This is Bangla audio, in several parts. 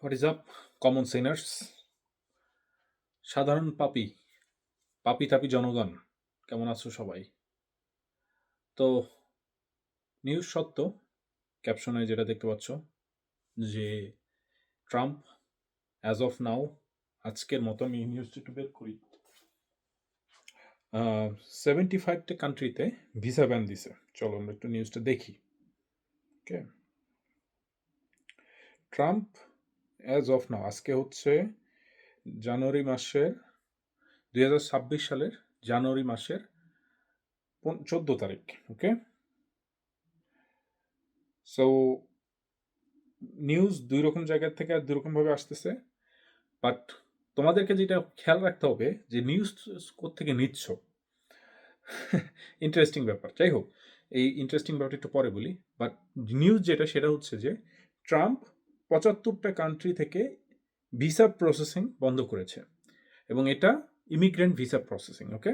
What is up common Sinners, সাধারণ পাপি পাপি তাপি জনগণ, কেমন আছো সবাই? তো নিউজ সত্য, ক্যাপশনে যেটা দেখতে পাচ্ছ যে ট্রাম্প অ্যাজ অফ নাও, আজকের মতো আমি নিউজটা একটু বের করি, 75টা কান্ট্রিতে ভিসা ব্যান দিছে। চলো আমরা একটু নিউজটা দেখি। ওকে, ট্রাম্প অ্যাজ অফ নাও, আজকে হচ্ছে জানুয়ারি মাসের 2026 সালের জানুয়ারি মাসের 14 তারিখ। ওকে, সো নিউজ দুই রকম জায়গা থেকে আর দুই রকমভাবে আসতেছে, বাট তোমাদেরকে যেটা খেয়াল রাখতে হবে যে নিউজ কোত্থেকে নিচ্ছ। ইন্টারেস্টিং ব্যাপার। যাই হোক, এই ইন্টারেস্টিং ব্যাপারটা একটু পরে বলি। বাট নিউজ যেটা সেটা হচ্ছে যে ট্রাম্প 75টা কান্ট্রি থেকে ভিসা প্রসেসিং বন্ধ করেছে, এবং এটা ইমিগ্রেন্ট ভিসা প্রসেসিং। ওকে,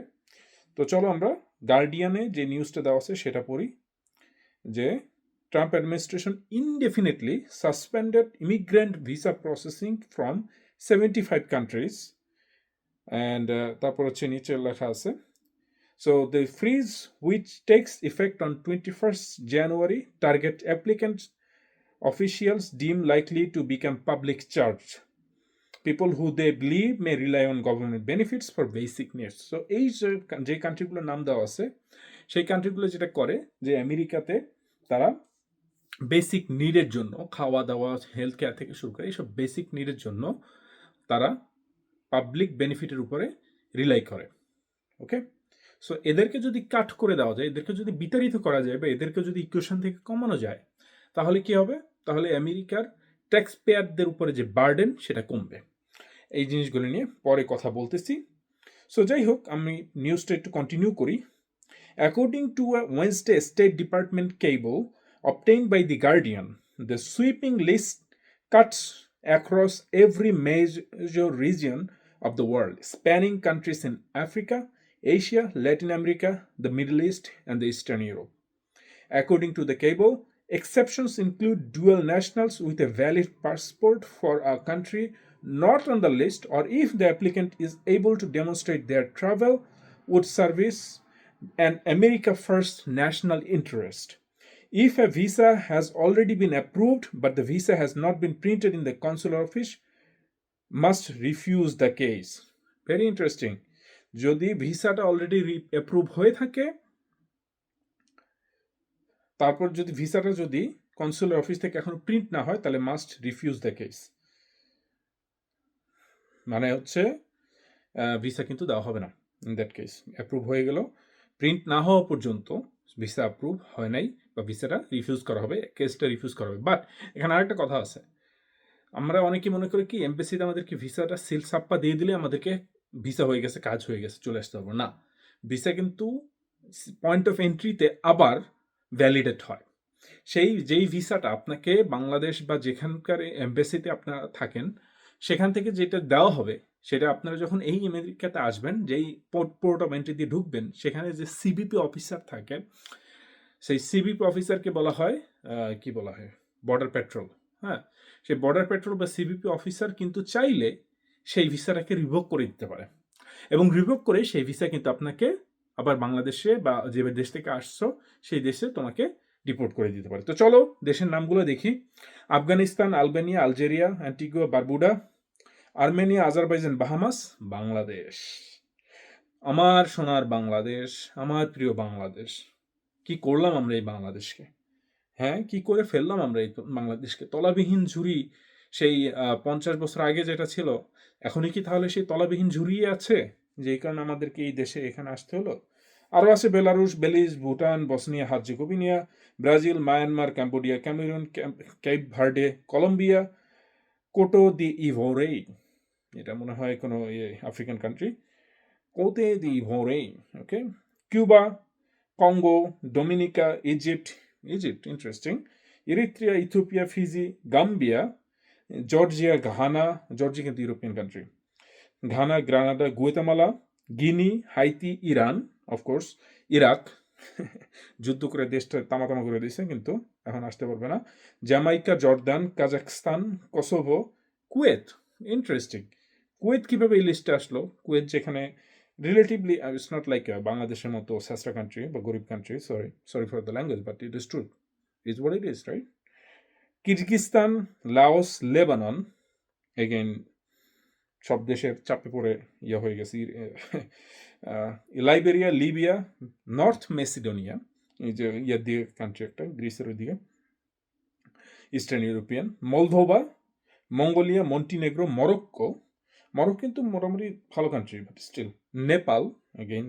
তো চলো আমরা গার্ডিয়ানে যে নিউজটা দেওয়া আছে সেটা পড়ি, যে Trump administration indefinitely suspended immigrant visa processing from 75 countries. And তারপর হচ্ছে নিচে লেখা আছে, so the freeze, which takes effect on 21st January, target applicants officials deem likely to become public charge, people who they believe may rely on government benefits for basic needs. So এই যে কান্ট্রিগুলোর নাম দেওয়া আছে, সেই কান্ট্রিগুলো যেটা করে যে আমেরিকাতে তারা বেসিক নিডের জন্য, খাওয়া দাওয়া, হেলথ কেয়ার থেকে শুরু করে এইসব বেসিক নিডের জন্য তারা পাবলিক বেনিফিটের উপরে রিলাই করে। ওকে, সো এদেরকে যদি কাট করে দেওয়া যায়, এদেরকে যদি বিতাড়িত করা যায়, বা এদেরকে যদি ইকুয়েশন থেকে কমানো যায়, তাহলে কি হবে? তাহলে আমেরিকার ট্যাক্স পেয়ারদের উপরে যে বার্ডেন সেটা কমবে। এই জিনিসগুলো নিয়ে পরে কথা বলতেছি। সো যাই হোক, আমি নিউজটা একটু কন্টিনিউ করি। According to a Wednesday State Department cable obtained by The Guardian, the sweeping list cuts across every major region of the world, spanning countries in Africa, Asia, Latin America, the Middle East, and the Eastern Europe. According to the cable, exceptions include dual nationals with a valid passport for a country not on the list, or if the applicant is able to demonstrate their travel would service an America First national interest. If a visa has already been approved but the visa has not been printed in the consular office, must refuse the case. Very interesting. যদি ভিসাটা অলরেডি অ্যাপ্রুভ হয়ে থাকে, তারপর যদি ভিসাটা যদি কনসুলার অফিস থেকে এখনো প্রিন্ট না হয়, তাহলে মাস্ট রিফিউজ দ্য কেস। মানে হচ্ছে ভিসা কিন্তু দেওয়া হবে না। ইন দ্যাট কেস অ্যাপ্রুভ হয়ে গেল, প্রিন্ট না হওয়া পর্যন্ত ভিসা অ্যাপ্রুভ হয় নাই, বা ভিসাটা রিফিউজ করা হবে, কেসটা রিফিউজ করা হবে। বাট এখানে আরেকটা কথা আছে, আমরা অনেকে মনে করি কি এমবেসিতে আমাদেরকে ভিসাটা সিল ছাপ্পা দিয়ে দিলে আমাদেরকে ভিসা হয়ে গেছে, কাজ হয়ে গেছে, চলে আসতে পারবো না। ভিসা কিন্তু পয়েন্ট অফ এন্ট্রিতে আবার ভ্যালিডেট হয়। যেই ভিসাটা আপনাকে বাংলাদেশ বা যেখানকার এমবেসিতে আপনারা থাকেন সেখান থেকে যেটা দেওয়া হবে, সেটা আপনারা যখন এই আমেরিকাতে আসবেন, যেই পোর্ট অফ এন্ট্রি দিয়ে ঢুকবেন, সেখানে যে সিবিপি অফিসার থাকে, সেই সিবিপি অফিসারকে বলা হয় কি বলা হয়, বর্ডার পেট্রোল। হ্যাঁ, সেই বর্ডার পেট্রোল বা সিবিপি অফিসার কিন্তু চাইলে সেই ভিসাটাকে রিভোক করে দিতে পারে, এবং রিভোক করে সেই ভিসা কিন্তু আপনাকে আবার বাংলাদেশে বা যে দেশ থেকে আসছো সেই দেশে তোমাকে ডিপোর্ট করে দিতে পারে। তো চলো দেশের নামগুলো দেখি। Afghanistan, Albania, Algeria, Antigua, Barbuda, Armenia, Azerbaijan, Bahamas, Bangladesh. আমার সোনার বাংলাদেশ, আমার প্রিয় বাংলাদেশ। কি করলাম আমরা এই বাংলাদেশকে? হ্যাঁ, কি করে ফেললাম আমরা এই বাংলাদেশকে? তলাবিহীন ঝুড়ি, সেই 50 বছর আগে যেটা ছিল, এখনই কি তাহলে সেই তলাবিহীন ঝুড়ি আছে, যেই কারণে আমাদেরকে এই দেশে এখানে আসতে হলো? আরও আছে Belarus, Belize, Bhutan, Bosnia Herzegovina, Brazil, Myanmar, Cambodia, Cameroon, Cape Verde, Colombia, Cote d'Ivoire, এটা মনে হয় কোনো African country, Cote d'Ivoire, okay, Cuba, Congo, Dominica, Egypt interesting, Eritrea, Ethiopia, Fiji, Gambia, Georgia, Georgia কিন্তু European country, Ghana, Grenada, Guatemala, Guinea, Haiti, Iran, of course, Iraq, যুদ্ধ করে দেশটা তামাতামা করে দিয়েছে কিন্তু এখন আসতে পারবে না, Jamaica, Jordan, Kazakhstan, Kosovo, Kuwait, interesting. Kuwait কিভাবে এই লিস্টে আসলো? কুয়েত যেখানে রিলেটিভলি ইটস নট লাইক বাংলাদেশের মতো স্যাসরা কান্ট্রি বা গরিব country, sorry for the language, but it is true, is what it is, right? Kyrgyzstan, Laos, Lebanon, again সব দেশের চাপে পড়ে ইয়ে হয়ে গেছে, লাইবেরিয়া, লিবিয়া, নর্থ মেসিডোনিয়া, এই যে ইয়ার দিকে কান্ট্রি একটা, গ্রিসের ওই দিকে, Eastern European, Moldova, Mongolia, Montenegro, Morocco কিন্তু মোটামুটি ভালো country, but still, Nepal, again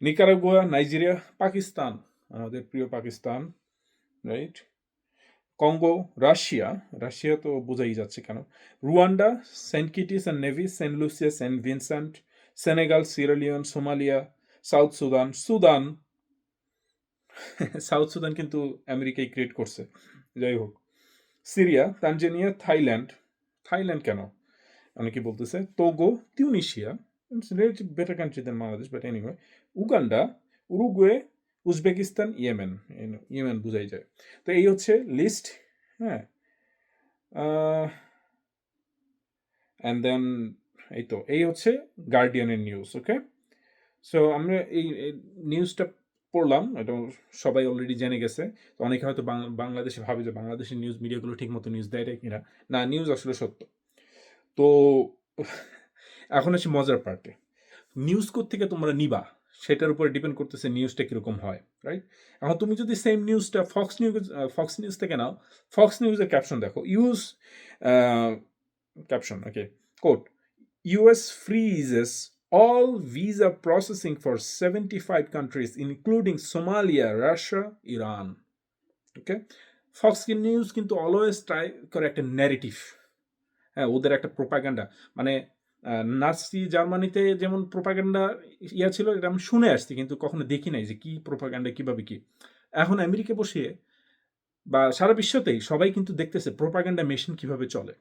Nicaragua, Nigeria, Pakistan, আমাদের প্রিয় পাকিস্তান, রাইট, কঙ্গো, রাশিয়া তো বোঝাই যাচ্ছে কেন, Rwanda, Saint Kitts and Nevis, Saint Lucia, Saint Vincent, Senegal, Sierra Somalia, South Sudan South Sudan কিন্তু আমেরিকাই ক্রিয়েট করছে, যাই হোক, সিরিয়া, তানজানিয়া, থাইল্যান্ড কেন অনেকে বলতেছে, Togo, Tunisia, relative better country than Bangladesh, but anyway, Uganda, Uruguay, Uzbekistan, Yemen বোঝাই যায়। তো এই হচ্ছে লিস্ট, হ্যাঁ, অ্যান্ড দেন এই হচ্ছে গার্ডিয়ানের নিউজ, ওকে। সো আমরা এই নিউজটা পড়লাম, এটা সবাই অলরেডি জেনে গেছে। তো অনেকে হয়তো বাংলাদেশে ভাবে যে বাংলাদেশের নিউজ মিডিয়াগুলো ঠিক মতো নিউজ দেয় কিনা, না, নিউজ আসলে সত্য। তো এখন আসি মজার পার্টে, নিউজ থেকে তোমরা নিবা সেটার উপরে ডিপেন্ড করতেছে নিউজটা কীরকম হয়, রাইট? এখন তুমি যদি সেম নিউজটা ফক্স নিউজ থেকে নাও, ফক্স নিউজের ক্যাপশন দেখো, caption, okay, coat, US freezes all visa processing for 75 countries including Somalia, Russia, Iran. Okay, Fox news কিন্তু অলওয়েজ ট্রাই করে একটা ন্যারেটিভ, হ্যাঁ, ওদের একটা প্রোপাগান্ডা, মানে নাৎসি জার্মানিতে যেমন প্রোপাগান্ডা ইয়া ছিল, এটা আমি শুনে আসছি কিন্তু কখনো দেখি নাই যে কি প্রোপাগান্ডা, কিভাবে কি। এখন আমেরিকা বসিয়ে বা সারা বিশ্বতেই সবাই কিন্তু দেখতেছে প্রোপাগান্ডা মেশিন কিভাবে চলে।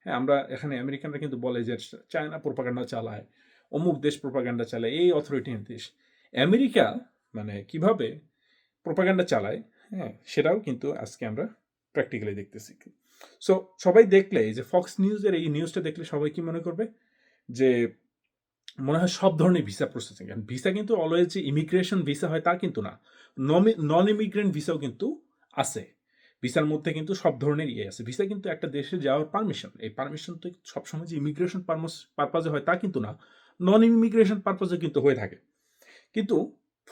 হ্যাঁ, আমরা এখানে আমেরিকানরা কিন্তু বলে যে চায়না প্রোপাগান্ডা চালায়, অমুক দেশ প্রোপাগান্ডা চালায়, এই অথরিটির দেশ। আমেরিকা মানে কিভাবে প্রোপাগান্ডা চালায়, হ্যাঁ, সেটাও কিন্তু আজকে আমরা প্র্যাকটিক্যালি দেখতেছি। সো সবাই দেখলে এই যে ফক্স নিউজের এই নিউজটা দেখলে সবাই কি মনে করবে যে মনে হয় সব ধরনের ভিসা প্রসেসিং, ভিসা কিন্তু অলওয়েজ যে ইমিগ্রেশন ভিসা হয় তা কিন্তু না, নন ইমিগ্রেন্ট ভিসাও কিন্তু আছে। ভিসার মধ্যে কিন্তু সব ধরনের ইয়ে আছে। ভিসা কিন্তু একটা দেশে যাওয়ার পারমিশন, এই পারমিশন তো সবসময় যে ইমিগ্রেশন পারপাজে হয় তা কিন্তু না, নন ইমিগ্রেশন পারপাজে কিন্তু হয়ে থাকে। কিন্তু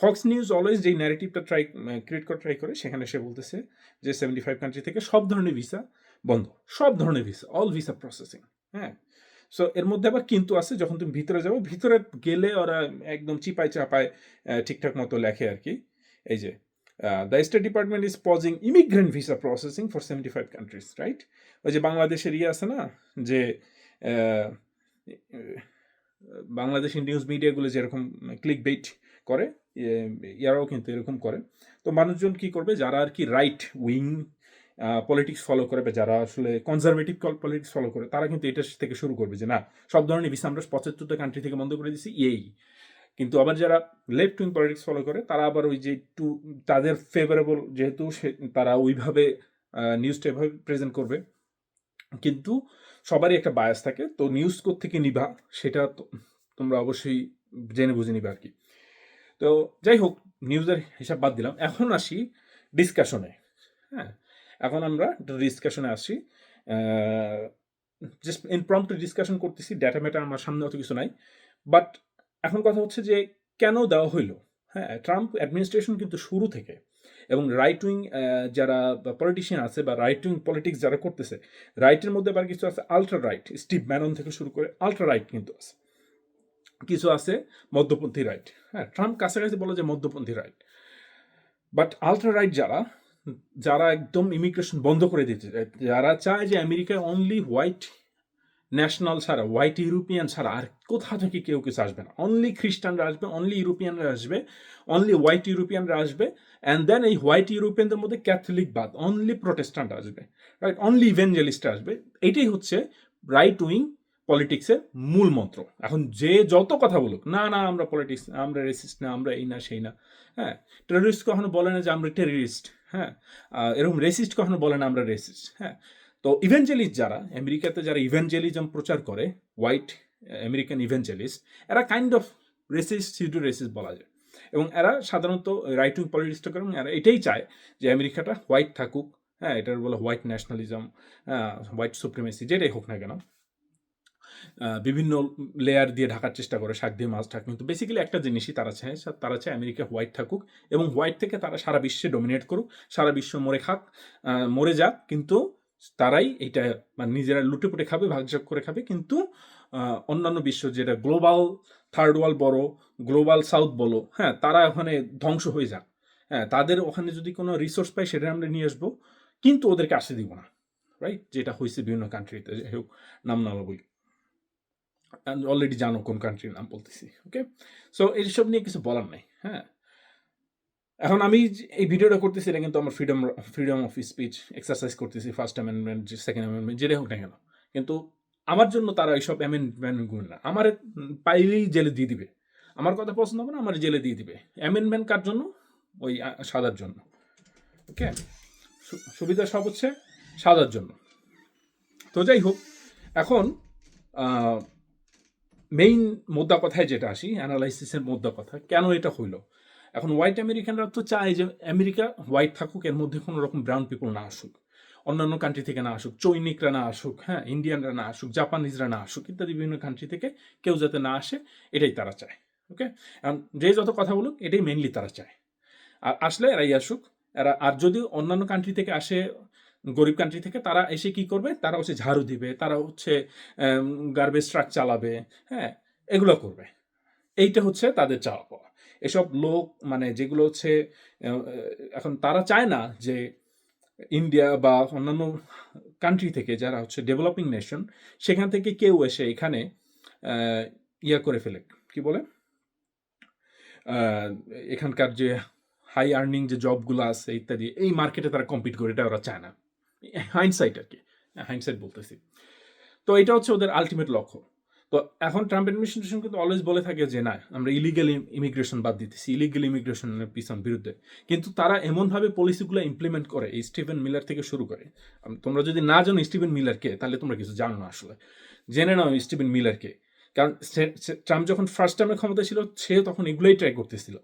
ফক্স নিউজ অলওয়েজ যেই ন্যারেটিভটা ক্রিয়েট করে ট্রাই করে, সেখানে সে বলতেছে যে 75 কান্ট্রি থেকে সব ধরনের ভিসা বন্ধ, সব ধরনের ভিসা, অল ভিসা প্রসেসিং, হ্যাঁ। সো এর মধ্যে আবার কিন্তু আছে, যখন তুমি ভিতরে যাবো, ভিতরে গেলে ওরা একদম চিপায় চাপায় ঠিকঠাক মতো লেখে আর কি, এই যে the State Department is pausing immigrant visa processing for 75 countries, right? ওই যে বাংলাদেশের ইয়ে আছে না, যে বাংলাদেশি নিউজ মিডিয়াগুলো যেরকম ক্লিক বেইট করে, ইয়ারাও কিন্তু এরকম করে। তো মানুষজন কি করবে, যারা আর কি রাইট উইং পলিটিক্স ফলো করে বা যারা আসলে কনজারভেটিভ পলিটিক্স ফলো করে, তারা কিন্তু এটা থেকে শুরু করবে যে না, সব ধরনের ভিসা আমরা 75টা কান্ট্রি থেকে বন্ধ করে দিচ্ছি, কিন্তু আবার যারা লেফট উইং পলিটিক্স ফলো করে, তারা আবার ওই যে একটু তাদের ফেভারেবল, যেহেতু তারা ওইভাবে নিউজটা এভাবে প্রেজেন্ট করবে, কিন্তু সবারই একটা বায়াস থাকে। তো নিউজ থেকে নিবা সেটা তোমরা অবশ্যই জেনে বুঝে নিবে আর কি। তো যাই হোক, নিউজের হিসাব বাদ দিলাম, এখন আসি ডিসকাশনে। হ্যাঁ, এখন আমরা ডিসকাশনে আসি, জাস্ট ইমপ্রম্পটু ডিসকাশন করতেছি, ডেটা ম্যাটার আমার সামনে অত কিছু নাই। বাট এখন কথা হচ্ছে যে কেন দেওয়া হইলো? হ্যাঁ, ট্রাম্প অ্যাডমিনিস্ট্রেশন কিন্তু শুরু থেকে, এবং রাইট উইং যারা পলিটিশিয়ান আছে বা রাইট উইং পলিটিক্স যারা করতেছে, রাইটের মধ্যে আবার কিছু আছে আলট্রা রাইট, স্টিভ ব্যানন থেকে শুরু করে আলট্রা রাইট কিন্তু আছে, কিছু আছে মধ্যপন্থী রাইট। হ্যাঁ, ট্রাম্প কাছাকাছি বলে যে মধ্যপন্থী রাইট, বাট আলট্রা রাইট যারা একদম ইমিগ্রেশন বন্ধ করে দিতে চায়, যারা চায় যে আমেরিকায় অনলি হোয়াইট ন্যাশনাল ছাড়া, হোয়াইট ইউরোপিয়ান ছাড়া আর কোথা থেকে কেউ কিছু আসবে না, অনলি খ্রিস্টানরা আসবে, অনলি ইউরোপিয়ানরা আসবে, অনলি হোয়াইট ইউরোপিয়ানরা আসবে, অ্যান্ড দেন এই হোয়াইট ইউরোপিয়ানদের মধ্যে ক্যাথলিক বাদ অনলি প্রোটেস্ট্যান্ট আসবে, রাইট, অনলি ইভেঞ্জেলিস্ট আসবে। এটাই হচ্ছে রাইট উইং পলিটিক্সের মূল মন্ত্র। এখন যে যত কথা বলুক, না আমরা পলিটিক্স, আমরা রেসিস্ট না, আমরা এই না সেই না, হ্যাঁ, টেররিস্ট কখনো বলে না যে আমরা টেররিস্ট, হ্যাঁ, এরকম রেসিস্ট কখনো বলে না আমরা রেসিস্ট, হ্যাঁ। তো ইভেঞ্জেলিস্ট যারা আমেরিকাতে যারা ইভেঞ্জেলিজম প্রচার করে, হোয়াইট আমেরিকান ইভেঞ্জেলিস্ট, এরা kind of racist, pseudo racist বলা যায়। এবং এরা সাধারণত রাইট উইং পলিটিক্সটা করে, এবং এরা এটাই চায় যে আমেরিকাটা হোয়াইট থাকুক। হ্যাঁ, এটার বলে হোয়াইট ন্যাশনালিজম, হোয়াইট সুপ্রিমেসি, যেটাই হোক না কেন, বিভিন্ন লেয়ার দিয়ে ঢাকার চেষ্টা করে, শাক দিয়ে মাছ ঢাক। কিন্তু বেসিক্যালি একটা জিনিসই তারা চায় আমেরিকা হোয়াইট থাকুক, এবং হোয়াইট থেকে তারা সারা বিশ্বে ডমিনেট করুক, সারা বিশ্ব মরে যাক, কিন্তু তারাই এইটা মানে নিজেরা লুটেপুটে খাবে, ভাগযোগ করে খাবে। কিন্তু অন্যান্য বিশ্ব, যেটা গ্লোবাল থার্ড ওয়ার্ল্ড বলো, গ্লোবাল সাউথ বলো, হ্যাঁ, তারা ওখানে ধ্বংস হয়ে যাক। হ্যাঁ, তাদের ওখানে যদি কোনো রিসোর্স পাই সেটা আমরা নিয়ে আসবো, কিন্তু ওদেরকে আসতে দিব না। রাইট, যেটা হয়েছে বিভিন্ন কান্ট্রিতে, যাই হোক নাম না বলি, অলরেডি জানো কোন কান্ট্রির নাম বলতেছি। ওকে, সো এইসব নিয়ে কিছু বলার নাই। হ্যাঁ, এখন আমি এই ভিডিওটা করতেছি, এটা কিন্তু আমার ফ্রিডম অফ স্পিচ এক্সারসাইজ করতেছি, ফার্স্ট অ্যামেন্ডমেন্ট, সেকেন্ড অ্যামেন্ডমেন্ট, যেটাই হোক না কেন। কিন্তু আমার জন্য তারা এইসব অ্যামেন্ডমেন্ট গুণ না, আমার পাইলেই জেলে দিয়ে দিবে। আমার কথা পছন্দ হবে না, আমার জেলে দিয়ে দিবে। অ্যামেন্ডমেন্ট কার জন্য? ওই সাদার জন্য। ওকে, সুবিধা সব হচ্ছে সাদার জন্য। তো যাই হোক, এখন মেইন মোদ্দা কথায় যেটা আসি, অ্যানালাইসিসের মোদ্দা কথা, কেন এটা হইল। এখন হোয়াইট আমেরিকানরা তো চায় যে আমেরিকা হোয়াইট থাকুক, এর মধ্যে কোনো রকম ব্রাউন পিপল না আসুক, অন্যান্য কান্ট্রি থেকে না আসুক, চৈনিকরা না আসুক, হ্যাঁ, ইন্ডিয়ানরা না আসুক, জাপানিজরা না আসুক, ইত্যাদি বিভিন্ন কান্ট্রি থেকে কেউ যাতে না আসে, এটাই তারা চায়। ওকে, এখন যে যত কথা বলুক, এটাই মেইনলি তারা চায়। আর আসলে এরাই আসুক। এরা আর যদি অন্যান্য কান্ট্রি থেকে আসে, গরিব কান্ট্রি থেকে, তারা এসে কি করবে? তারা হচ্ছে ঝাড়ু দিবে, তারা হচ্ছে গার্বেজ ট্রাক চালাবে, হ্যাঁ, এগুলো করবে। এইটা হচ্ছে তাদের চাওয়া পাওয়া। এসব লোক মানে যেগুলো হচ্ছে এখন তারা চায় না যে ইন্ডিয়া বা অন্যান্য কান্ট্রি থেকে যারা হচ্ছে ডেভেলপিং নেশন, সেখান থেকে কেউ এসে এখানে ইয়া করে ফেলে, কি বলে, এখানকার যে হাই আর্নিং যে জবগুলো আছে ইত্যাদি, এই মার্কেটে তারা কম্পিট করে, এটা ওরা চায় না। হাইন্ডসাইট আর কি, হাইন্ডসাইট বলতেছি। তো এটা হচ্ছে ওদের আলটিমেট লক্ষ্য। তো এখন ট্রাম্প অ্যাডমিনিস্ট্রেশন কিন্তু অলওয়েজ বলে থাকে যে না, আমরা ইলিগাল ইমিগ্রেশন বাদ দিতেছি, ইলিগাল ইমিগ্রেশনের বিরুদ্ধে। কিন্তু তারা এমনভাবে পলিসিগুলো ইমপ্লিমেন্ট করে, এই স্টিভেন মিলার থেকে শুরু করে। তোমরা যদি না জানো স্টিভেন মিলারকে, তাহলে তোমরা কিছু জানো না আসলে। জেনে নাও স্টিভেন মিলারকে। কারণ ট্রাম্প যখন ফার্স্ট টাইমের ক্ষমতা ছিল, সে তখন এগুলোই ট্রাই করতেছিল,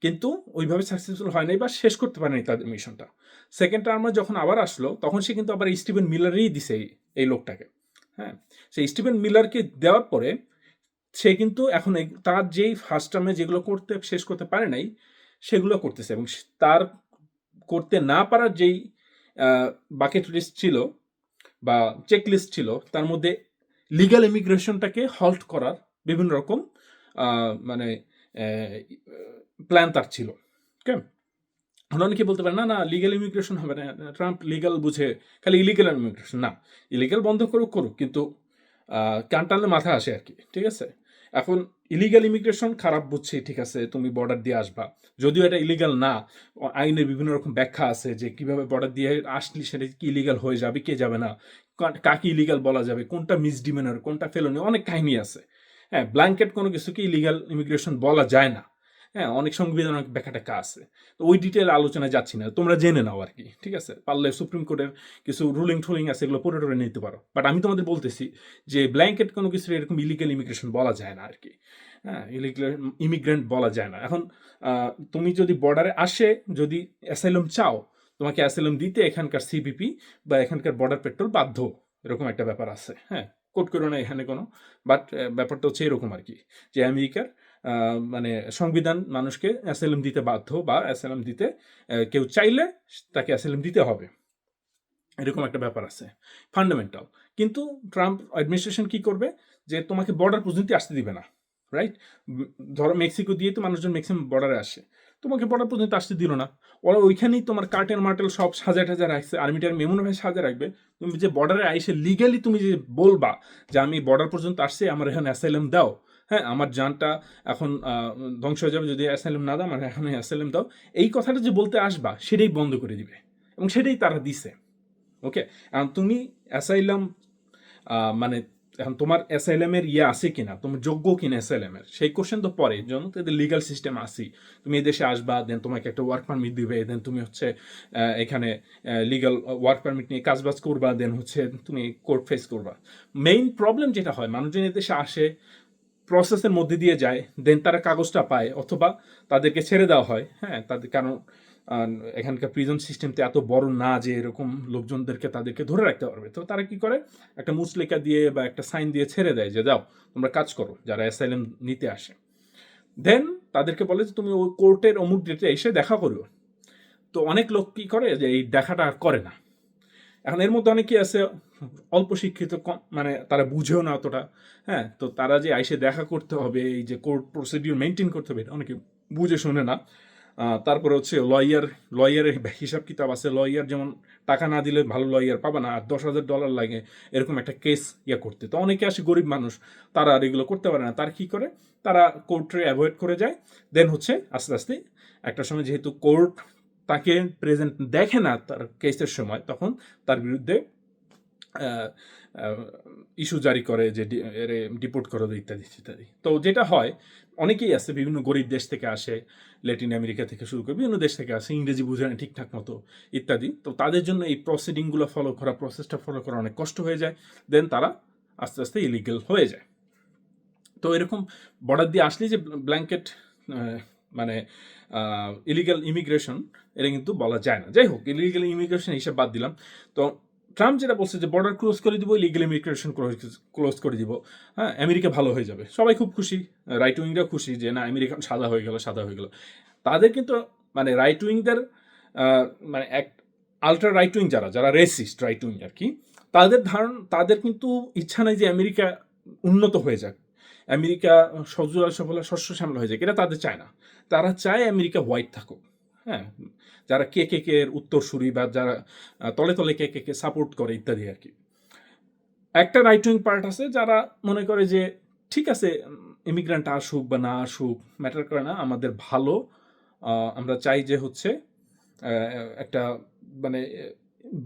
কিন্তু ওইভাবে সাকসেসফুল হয় নাই বা শেষ করতে পারেনি তাদের মিশনটা। সেকেন্ড টার্মে যখন আবার আসলো, তখন সে কিন্তু আবার স্টিভেন মিলারই দিছে এই লোকটাকে। হ্যাঁ, সেই স্টিভেন মিলারকে দেওয়ার পরে সে কিন্তু এখন তার যেই ফার্স্ট টার্মে যেগুলো শেষ করতে পারে নাই, সেগুলো করতেছে। এবং তার করতে না পারার যেই বাকেট লিস্ট ছিল বা চেক লিস্ট ছিল, তার মধ্যে লিগ্যাল ইমিগ্রেশনটাকে হল্ট করার বিভিন্ন রকম মানে প্ল্যান তার ছিল। ওকে, অনেকে বলতে পারে না না লিগ্যাল ইমিগ্রেশন হবে না, ট্রাম্প লিগ্যাল বুঝে, খালি ইলিগ্যাল ইমিগ্রেশন না, ইলিগ্যাল বন্ধ করুক কিন্তু কান টানলে মাথা আসে আর কি। ঠিক আছে, এখন ইলিগ্যাল ইমিগ্রেশন খারাপ বুঝছি, ঠিক আছে, তুমি বর্ডার দিয়ে আসবা, যদিও এটা ইলিগ্যাল না, আইনের বিভিন্ন রকম ব্যাখ্যা আছে যে কিভাবে বর্ডার দিয়ে আসলে সেটা কি ইলিগ্যাল হয়ে যাবে, কে যাবে না, কাকে ইলিগ্যাল বলা যাবে, কোনটা মিসডিমেনার, কোনটা ফেলনি, অনেক কাহিনী আছে। হ্যাঁ, ব্ল্যাঙ্কেট কোনো কিছুকে ইলিগ্যাল ইমিগ্রেশন বলা যায় না। হ্যাঁ, অনেক সংবিধান, অনেক ব্যাখ্যা টাখ্যা আছে। তো ওই ডিটেল আলোচনায় যাচ্ছি না, তোমরা জেনে নাও আর কি। ঠিক আছে, পারলে সুপ্রিম কোর্টের কিছু রুলিং আছে, এগুলো পড়ে টরে নিতে পারো। বাট আমি তোমাদের বলতেছি যে ব্ল্যাঙ্কেট কোনো কিছু এরকম ইলিগাল ইমিগ্রেশন বলা যায় না আর কি। হ্যাঁ, ইলিগাল ইমিগ্রেন্ট বলা যায় না। এখন তুমি যদি বর্ডারে আসে, যদি অ্যাসাইলাম চাও, তোমাকে অ্যাসাইলাম দিতে এখানকার সিবিপি বা এখানকার বর্ডার পেট্রোল বাধ্য, এরকম একটা ব্যাপার আছে। হ্যাঁ, কোট করো না এখানে কোনো, বাট ব্যাপারটা হচ্ছে এরকম আর কি, যে আমেরিকার মানে সংবিধান মানুষকে অ্যাসাইলাম দিতে বাধ্য, বা অ্যাসাইলাম দিতে কেউ চাইলে তাকে অ্যাসাইলাম দিতে হবে, এরকম একটা ব্যাপার আছে ফান্ডামেন্টাল। কিন্তু ট্রাম্প অ্যাডমিনিস্ট্রেশন কি করবে, যে তোমাকে বর্ডার পর্যন্ত আসতে দিবে না। রাইট, ধরো মেক্সিকো দিয়ে তো মানুষজন ম্যাক্সিমাম বর্ডারে আসে, তোমাকে বর্ডার পর্যন্ত আসতে দিল না। ওরা ওইখানেই তোমার কার্টেল মার্টেল সব সাজা রাখছে, আর্মিটার এমনভাবে সাজা রাখবে, তুমি যে বর্ডারে আইসে লিগালি তুমি যে বলবা যে আমি বর্ডার পর্যন্ত আসছি, আমার এখানে অ্যাসাইলাম দাও, হ্যাঁ, আমার জানটা এখন ধ্বংস হয়ে যাবে যদি অ্যাসাইলাম না দাও, আমার এখানে অ্যাসাইলাম দাও, এই কথাটা যে বলতে আসবা, সেটাই বন্ধ করে দিবে। এবং সেটাই তারা দিছে। ওকে, তুমি অ্যাসাইলাম মানে এখন তোমার অ্যাসাইলাম এর ইয়ে আছে কিনা, তোমার যোগ্য কিনা অ্যাসাইলাম এর, সেই কোশ্চেন তো পরে, জন্য তো এদের লিগাল সিস্টেম আসি। তুমি এদেশে আসবা, দেন তোমাকে একটা ওয়ার্ক পারমিট দিবে, দেন তুমি হচ্ছে এখানে লিগাল ওয়ার্ক পারমিট নিয়ে কাজবাজ করবা, দেন হচ্ছে তুমি কোর্ট ফেস করবা। মেইন প্রবলেম যেটা হয়, মানুষজন এদেশে আসে, প্রসেসের মধ্যে দিয়ে যায়, দেন তারা কাগজটা পায়, অথবা তাদেরকে ছেড়ে দেওয়া হয়। হ্যাঁ, তাদের কারণ এখানকার প্রিজন সিস্টেম তো এত বড় না যে এরকম লোকজনদেরকে তাদেরকে ধরে রাখতে পারবে। তো তারা কি করে, একটা মুচলেখা দিয়ে বা একটা সাইন দিয়ে ছেড়ে দেয় যে যাও তোমরা কাজ করো, যারা অ্যাসাইলাম নিতে আসে। দেন তাদেরকে বলে যে তুমি ওই কোর্টের অমুক ডেটে এসে দেখা করো। তো অনেক লোক কি করে যে এই দেখাটা আর করে না। এখন এর মধ্যে অনেকেই আছে অল্প শিক্ষিত, মানে তারা বুঝেও না অতটা। হ্যাঁ, তো তারা যে আইসে দেখা করতে হবে, এই যে কোর্ট প্রসিডিউর মেনটেন করতে হবে, এটা অনেকে বুঝে শুনে না। তারপরে হচ্ছে লয়ারের হিসাব কিতাব আছে। লয়ার যেমন টাকা না দিলে ভালো লয়ার পাবে না, আর $10,000 লাগে এরকম একটা কেস করতে। তো অনেকে আসে গরিব মানুষ, তারা আর এগুলো করতে পারে না। তারা কি করে, তারা কোর্টে অ্যাভয়েড করে যায়। দেন হচ্ছে আস্তে আস্তে একটা সময় যেহেতু কোর্ট তাকে প্রেজেন্ট দেখে না তার কেসের সময়, তখন তার বিরুদ্ধে ইস্যু জারি করে যে ডিপোর্ট করো ইত্যাদি ইত্যাদি। তো যেটা হয়, অনেকেই আছে বিভিন্ন গরিব দেশ থেকে আসে, ল্যাটিন আমেরিকা থেকে শুরু করে বিভিন্ন দেশ থেকে আসে, ইংরেজি বুঝে না ঠিকঠাক মতো ইত্যাদি। তো তাদের জন্য এই প্রসিডিংগুলো ফলো করা, প্রসেসটা ফলো করা অনেক কষ্ট হয়ে যায়। দেন তারা আস্তে আস্তে ইলিগাল হয়ে যায়। তো এরকম বর্ডার দিয়ে আসলেই যে ব্ল্যাঙ্কেট মানে ইলিগাল ইমিগ্রেশন, এটা কিন্তু বলা যায় না। যাই হোক, ইলিগাল ইমিগ্রেশন হিসাব বাদ দিলাম। তো ট্রাম্প যেটা বলছে যে বর্ডার ক্লোজ করে দিব, ইলিগাল ইমিগ্রেশন ক্লোজ করে দিব, হ্যাঁ, আমেরিকা ভালো হয়ে যাবে, সবাই খুব খুশি। রাইট উইংরা খুশি যে না, আমেরিকা সাদা হয়ে গেল, সাদা হয়ে গেল। তাদের কিন্তু মানে রাইট উইংদের মানে এক আলট্রা রাইট উইং, যারা রেসিস্ট রাইট উইং আর কি, তাদের কিন্তু ইচ্ছা নাই যে আমেরিকা উন্নত হয়ে যাক, আমেরিকা সজল সফলা শস্য শ্যামলা হয়ে যায়, এটা তাদের চায় না। তারা চায় আমেরিকা হোয়াইট থাকুক। হ্যাঁ, যারা কে এর উত্তরসূরি, বা যারা তলে তলে কে সাপোর্ট করে ইত্যাদি আর কি। একটা রাইট উইং পার্ট আছে যারা মনে করে যে ঠিক আছে, ইমিগ্রান্ট আসুক বা না আসুক ম্যাটার করে না, আমাদের ভালো, আমরা চাই যে হচ্ছে একটা মানে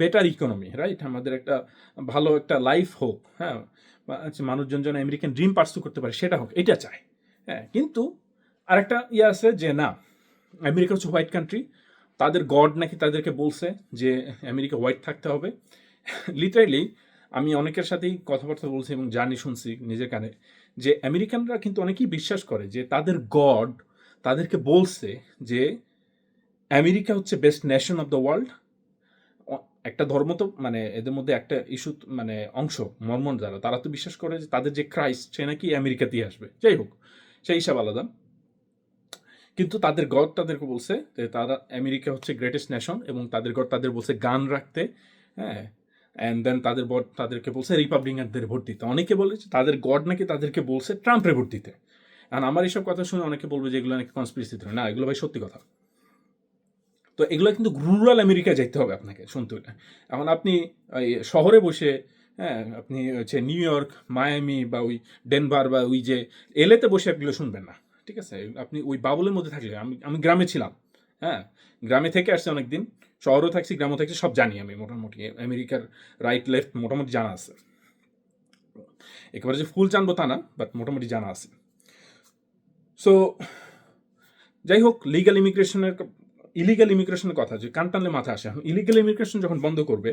বেটার ইকোনমি, রাইট, আমাদের একটা ভালো একটা লাইফ হোক। হ্যাঁ, মানুষজন যেন আমেরিকান ড্রিম পার্সু করতে পারে, সেটা হোক, এটা চায়। হ্যাঁ, কিন্তু আরেকটা ইয়ে আছে যে না, আমেরিকা হচ্ছে হোয়াইট কান্ট্রি, তাদের গড নাকি তাদেরকে বলছে যে আমেরিকা হোয়াইট থাকতে হবে। লিটারেলি আমি অনেকের সাথেই কথাবার্তা বলছি এবং জানি, শুনছি নিজের কানে, যে আমেরিকানরা কিন্তু অনেকেই বিশ্বাস করে যে তাদের গড তাদেরকে বলছে যে আমেরিকা হচ্ছে best nation of the world. একটা ধর্ম তো মানে এদের মধ্যে একটা ইস্যু, মানে অংশ মর্মন যারা, তারা তো বিশ্বাস করে যে তাদের যে ক্রাইস্ট, সে নাকি আমেরিকাতেই আসবে। যাই হোক, সেই হিসাব আলাদা। কিন্তু তাদের গড তাদেরকে বলছে যে তারা আমেরিকা হচ্ছে গ্রেটেস্ট নেশন, এবং তাদের গড তাদের বলছে গান রাখতে। হ্যাঁ, অ্যান্ড দেন তাদেরকে বলছে রিপাবলিকানদের ভোট দিতে। অনেকে বলে যে তাদের গড নাকি তাদেরকে বলছে ট্রাম্পের ভোট দিতে। আর আমার এইসব কথা শুনে অনেকে বলবে যে এগুলো নাকি কনস্পিরেসি থিওরি। না, এগুলো ভাই সত্যি কথা। তো এগুলো কিন্তু রুরাল আমেরিকায় যাইতে হবে আপনাকে শুনতে হলে। এখন আপনি ওই শহরে বসে, হ্যাঁ, আপনি হচ্ছে নিউ ইয়র্ক, মায়ামি, বা ওই ডেনভার, বা ওই যে এলেতে বসে এগুলো শুনবেন না। ঠিক আছে, আপনি ওই বাবলের মধ্যে থাকলে, আমি গ্রামে ছিলাম। হ্যাঁ, গ্রামে থেকে আসছে অনেকদিন, শহরও থাকছি, গ্রামও থাকছি, সব জানি আমি মোটামুটি। আমেরিকার রাইট লেফট মোটামুটি জানা আছে। একেবারে যে ফুল জানবো তা না, বাট মোটামুটি জানা আছে। সো যাই হোক, ইলিগাল ইমিগ্রেশনের কথা যে কান টানলে মাথা আসে। ইলিগাল ইমিগ্রেশন যখন বন্ধ করবে,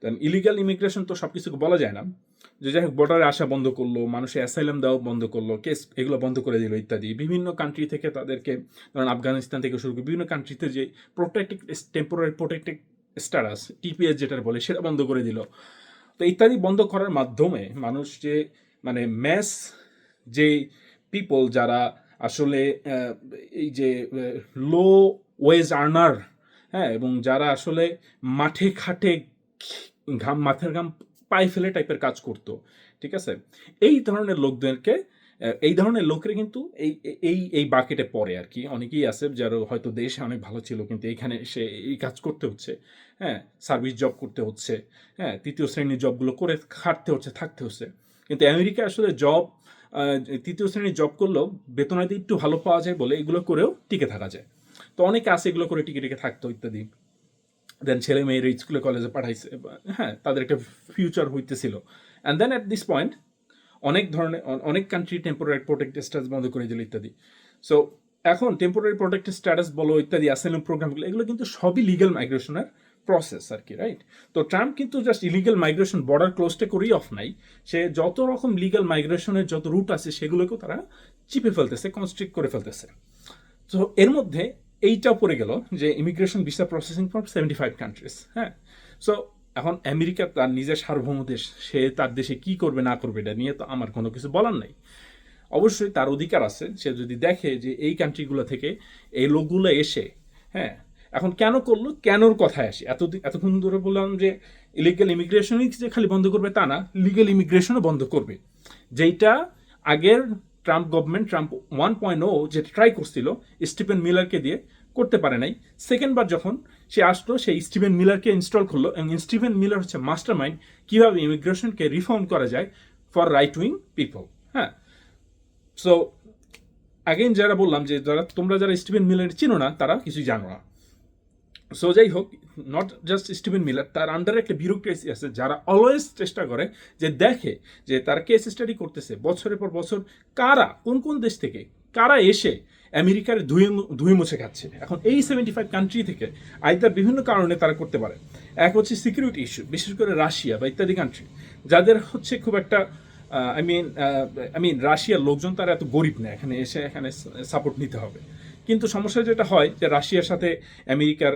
দেন ইলিগাল ইমিগ্রেশন তো সব কিছুকে বলা যায় না। যে যাই হোক, বর্ডারে আসা বন্ধ করলো, মানুষের অ্যাসাইলাম দেওয়া বন্ধ করলো, কেস এগুলো বন্ধ করে দিল ইত্যাদি। বিভিন্ন কান্ট্রি থেকে তাদেরকে, ধরেন আফগানিস্তান থেকে শুরু করে বিভিন্ন কান্ট্রিতে যে টেম্পোরারি প্রোটেক্টেড স্ট্যাটাস, টিপিএস যেটা বলে, সেটা বন্ধ করে দিল। তো ইত্যাদি বন্ধ করার মাধ্যমে মানুষ যে মানে যে পিপল যারা আসলে এই যে লো ওয়েজ আর্নার, হ্যাঁ, এবং যারা আসলে মাঠে ঘাটে মাথার ঘাম পায়ে ফেলে টাইপের কাজ করতো, ঠিক আছে, এই ধরনের লোকদেরকে, এই ধরনের লোকেরা কিন্তু এই বাকেটে পড়ে আর কি। অনেকেই আছে যারা হয়তো দেশে অনেক ভালো ছিল, কিন্তু এইখানে এসে এই কাজ করতে হচ্ছে। হ্যাঁ, সার্ভিস জব করতে হচ্ছে, হ্যাঁ, তৃতীয় শ্রেণীর জবগুলো করে খাটতে হচ্ছে, থাকতে হচ্ছে। কিন্তু আমেরিকা আসলে তৃতীয় শ্রেণীর জব করলেও বেতন হয়তো একটু ভালো পাওয়া যায় বলে এগুলো করেও টিকে থাকা যায়। তো অনেকে আছে এগুলো করে টিকে থাকতো ইত্যাদি। দেন ছেলে মেয়ের স্কুলে কলেজে পাঠাইছে, হ্যাঁ, তাদের একটা ফিউচার হইতেছিল। And then at this point অনেক ধরনের অনেক কান্ট্রি টেম্পোরারি প্রোটেক্টেড স্ট্যাটাস বন্ধ করে দিল ইত্যাদি। সো এখন টেম্পোরারি প্রোটেক্টেড স্ট্যাটাস বলো ইত্যাদি অ্যাসাইলাম প্রোগ্রামগুলো এগুলো কিন্তু সবই লিগ্যাল মাইগ্রেশনের প্রসেস আর কি, রাইট? তো ট্রাম্প কিন্তু জাস্ট ইলিগাল মাইগ্রেশন বর্ডার ক্লোজটা করেই অফ নাই, সে যত রকম লিগ্যাল মাইগ্রেশনের যত রুট আছে সেগুলোকেও তারা চিপে ফেলতেছে, কনস্ট্রিক্ট করে ফেলতেছে। তো এর মধ্যে এইটাও পড়ে গেল যে immigration visa processing for 75 countries. হ্যাঁ, সো এখন আমেরিকা তার নিজের সার্বভৌম দেশ, সে তার দেশে কি করবে না করবে এটা নিয়ে তো আমার কোনো কিছু বলার নাই। অবশ্যই তার অধিকার আছে, সে যদি দেখে যে এই কান্ট্রিগুলো থেকে এই লোকগুলো এসে, হ্যাঁ, এখন কেন করলো, কেনর কথায় আসি। এতক্ষণ ধরে বললাম যে ইলিগাল ইমিগ্রেশনই যে খালি বন্ধ করবে তা না, লিগাল ইমিগ্রেশনও বন্ধ করবে, যেইটা আগের ট্রাম্প গভর্নমেন্ট, ট্রাম্প 1.0 যেটা ট্রাই করছিল স্টিফেন মিলারকে দিয়ে, করতে পারে নাই। সেকেন্ডবার যখন সে আসলো, সেই স্টিফেন মিলারকে ইনস্টল করলো, এবং স্টিফেন মিলার হচ্ছে মাস্টার মাইন্ড কীভাবে ইমিগ্রেশনকে রিফর্ম করা যায় ফর রাইট উইং পিপল। হ্যাঁ, সো আগেন যারা বললাম যে তোমরা যারা স্টিফেন মিলার চিনো না তারা কিছুই জানো না। সো যাই হোক, নট জাস্ট স্টিফেন মিলার, তার আন্ডারে একটা বিউরোক্রেসি আছে যারা অলওয়েজ চেষ্টা করে যে দেখে যে তারা কেস স্টাডি করতেছে বছরের পর বছর, কারা কোন কোন দেশ থেকে কারা এসে আমেরিকার ধুয়ে মুছে খাচ্ছে। এখন এই 75 কান্ট্রি থেকে আইদার বিভিন্ন কারণে তারা করতে পারে। এক হচ্ছে সিকিউরিটি ইস্যু, বিশেষ করে রাশিয়া বা ইত্যাদি কান্ট্রি, যাদের হচ্ছে খুব একটা আই মিন রাশিয়ার লোকজন তারা এত গরিব না এখানে এসে এখানে সাপোর্ট নিতে হবে। কিন্তু সমস্যা যেটা হয় যে রাশিয়ার সাথে আমেরিকার